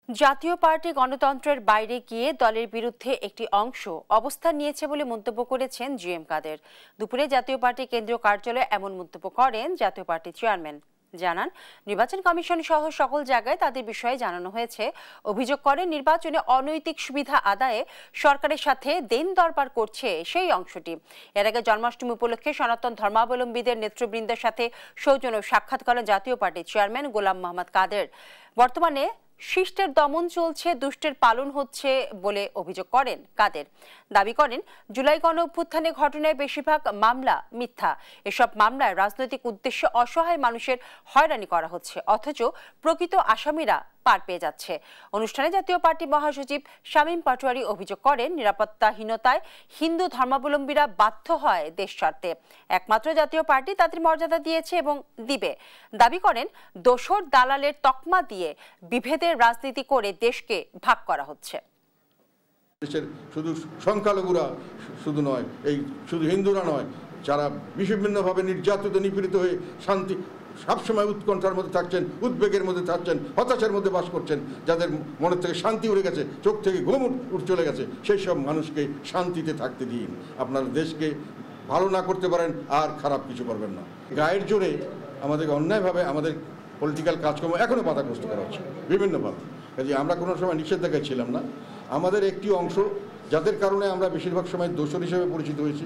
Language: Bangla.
জাতীয় পার্টি গণতন্ত্রের বাইরে গিয়ে দলের বিরুদ্ধে একটি অংশ অবস্থান নিয়েছে বলে মন্তব্য করেছেন জিএম কাদের। দুপুরে জাতীয় পার্টি কেন্দ্রীয় কার্যালয়ে এমন মন্তব্য করেন জাতীয় পার্টির চেয়ারম্যান। জানান, নির্বাচন কমিশন সহ সকল জায়গায় তাদের বিষয়ে জানানো হয়েছে। অভিযোগ করেন, নির্বাচনে অনৈতিক সুবিধা আদায়ে সরকারের সাথে দেন দরবার করছে সেই অংশটি। এর আগে জন্মাষ্টমী উপলক্ষে সনাতন ধর্মাবলম্বীদের নেতৃবৃন্দের সাথে সৌজন্য সাক্ষাৎ করেন জাতীয় পার্টির চেয়ারম্যান গোলাম মোহাম্মদ কাদের। বর্তমানে শিষ্টের দমন চলছে, দুষ্টের পালন হচ্ছে বলে অভিযোগ করেন কাদের। দাবি করেন, জুলাই গণ অভ্যুত্থানের ঘটনায় বেশিরভাগ মামলা মিথ্যা। এসব মামলায় রাজনৈতিক উদ্দেশ্যে অসহায় মানুষের হয়রানি করা হচ্ছে, অথচ প্রকৃত আসামিরা পার পেয়ে যাচ্ছে। অনুষ্ঠানে জাতীয় পার্টি মহাসচিব শামীম পাটোয়ারি অভিযোগ করেন, নিরাপত্তাহীনতায় হিন্দু ধর্মাবলম্বীরা বাধ্য হয় দেশ ছাড়তে। একমাত্র জাতীয় পার্টি তাদের মর্যাদা দিয়েছে এবং দিবে। দাবি করেন, দোসর দালালের তকমা দিয়ে বিভেদের রাজনীতি করে দেশকে ভাগ করা হচ্ছে। দেশের শুধু সংখ্যালঘুরা শুধু নয়, এই শুধু হিন্দুরা নয়, যারা বিভিন্নভাবে নির্যাতিত নিপীড়িত হয়ে শান্তি সবসময় উৎকণ্ঠার মধ্যে থাকছেন, উদ্বেগের মধ্যে থাকছেন, হতাশার মধ্যে বাস করছেন, যাদের মনের থেকে শান্তি উড়ে গেছে, চোখ থেকে ঘুম উঠে চলে গেছে, সেই সব মানুষকে শান্তিতে থাকতে দিন। আপনারা দেশকে ভালো না করতে পারেন আর খারাপ কিছু করবেন না। গায়ের জোরে আমাদেরকে অন্যায়ভাবে আমাদের পলিটিক্যাল কাজকর্ম এখনও বাধাগ্রস্ত করা হচ্ছে বিভিন্নভাবে। কাজে আমরা কোনো সময় নিষেধাজ্ঞায় ছিলাম না। আমাদের একটি অংশ, যাদের কারণে আমরা বেশিরভাগ সময় দোষর হিসেবে পরিচিত হয়েছি,